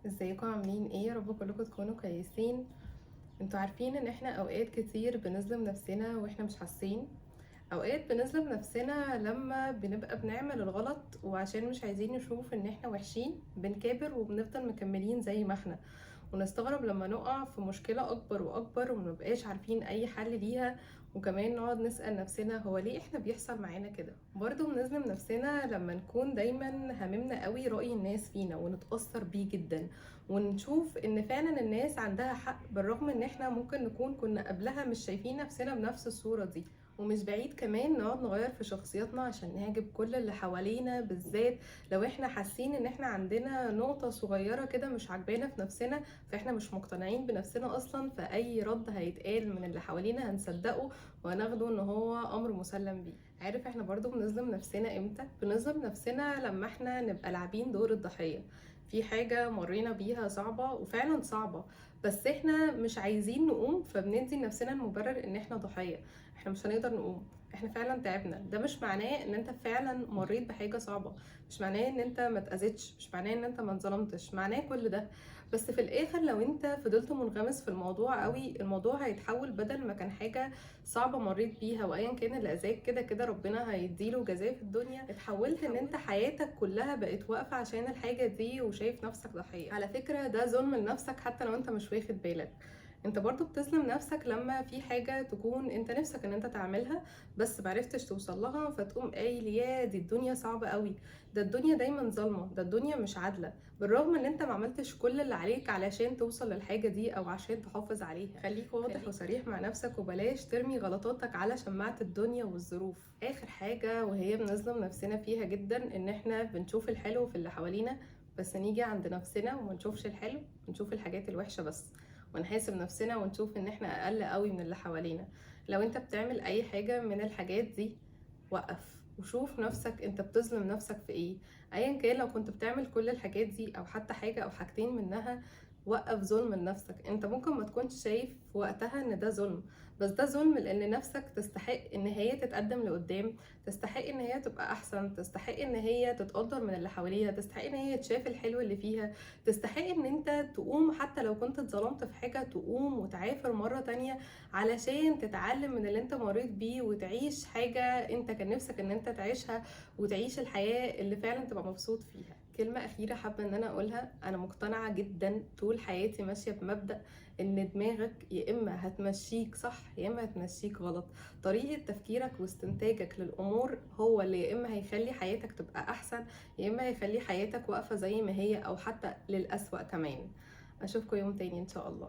ازيكم عاملين ايه؟ يا رب كلكم تكونوا كويسين. انتوا عارفين ان احنا اوقات كتير بنظلم نفسنا واحنا مش حاسين. اوقات بنظلم نفسنا لما بنبقى بنعمل الغلط وعشان مش عايزين نشوف ان احنا وحشين بنكابر وبنفضل مكملين زي ما احنا، ونستغرب لما نقع في مشكلة اكبر واكبر ومنبقاش عارفين اي حل ليها. وكمان نقعد نسأل نفسنا هو ليه احنا بيحصل معانا كده. برضه بنظلم نفسنا لما نكون دايما هممنا قوي رأي الناس فينا ونتأثر بيه جدا، ونشوف ان فعلا الناس عندها حق بالرغم ان احنا ممكن نكون كنا قبلها مش شايفين نفسنا بنفس الصورة دي. ومش بعيد كمان نقعد نغير في شخصياتنا عشان نعجب كل اللي حوالينا، بالذات لو احنا حاسين ان احنا عندنا نقطة صغيرة كده مش عاجبانا في نفسنا، فاحنا مش مقتنعين بنفسنا اصلا، فاي رد هيتقال من اللي حوالينا هنصدقه وهناخده ان هو امر مسلم بيه. عارف احنا برضو بنظلم نفسنا امتى؟ بنظلم نفسنا لما احنا نبقى لاعبين دور الضحية في حاجة مرينا بيها صعبة وفعلا صعبة، بس احنا مش عايزين نقوم فبندي لنفسنا المبرر ان احنا ضحية. احنا مش هنقدر نقوم، احنا فعلا تعبنا. ده مش معناه ان انت فعلا مريت بحاجة صعبة، مش معناه ان انت ما اتأذيتش، مش معناه ان انت ما اتظلمتش، معناه كل ده. بس في الاخر لو انت فضلت منغمس في الموضوع قوي، الموضوع هيتحول بدل ما كان حاجة صعبة مريت بيها وايا كان اللي اذاك كده كده ربنا هيديله جزاء في الدنيا، اتحولت ان انت حياتك كلها بقت واقفة عشان الحاجة دي وشايف نفسك ضحية. على فكرة ده ظلم لنفسك حتى لو انت مش واخد بالك. انت برضو بتظلم نفسك لما في حاجة تكون انت نفسك ان انت تعملها بس معرفتش توصل لها، فتقوم قايل يا دي الدنيا صعبة قوي، ده الدنيا دايما ظالمة، ده الدنيا مش عادلة، بالرغم ان انت ما عملتش كل اللي عليك علشان توصل للحاجة دي او عشان تحافظ عليها. خليك واضح وصريح مع نفسك وبلاش ترمي غلطاتك على شماعة الدنيا والظروف. اخر حاجة وهي بنظلم نفسنا فيها جدا ان احنا بنشوف الحلو في اللي حوالينا بس نيجي عند نفسنا وما نشوفش الحلو، نشوف الحاجات الوحشة بس، ونحاسب نفسنا ونشوف ان احنا اقل قوي من اللي حوالينا. لو انت بتعمل اي حاجة من الحاجات دي وقف وشوف نفسك انت بتظلم نفسك في ايه. ايا كان لو كنت بتعمل كل الحاجات دي او حتى حاجة او حاجتين منها، وقف ظلم لنفسك. انت ممكن ما تكونش شايف في وقتها ان ده ظلم، بس ده ظلم لان نفسك تستحق ان هي تتقدم لقدام، تستحق ان هي تبقى احسن، تستحق ان هي تتقدر من اللي حواليها، تستحق ان هي تشاف الحلو اللي فيها، تستحق ان انت تقوم حتى لو كنت اتظلمت في حاجة، تقوم وتعافر مرة تانية علشان تتعلم من اللي انت مريت بيه وتعيش حاجة انت كان نفسك ان انت تعيشها، وتعيش الحياة اللي فعلا تبقى مبسوط فيها. كلمة أخيرة حابة إن أنا أقولها، أنا مقتنعة جدا طول حياتي ماشية بمبدأ إن دماغك يا إما هتمشيك صح يا إما هتمشيك غلط. طريقة تفكيرك واستنتاجك للأمور هو اللي يا إما هيخلي حياتك تبقى أحسن يا إما هيخلي حياتك واقفة زي ما هي أو حتى للأسوأ كمان. أشوفكم يوم تاني إن شاء الله.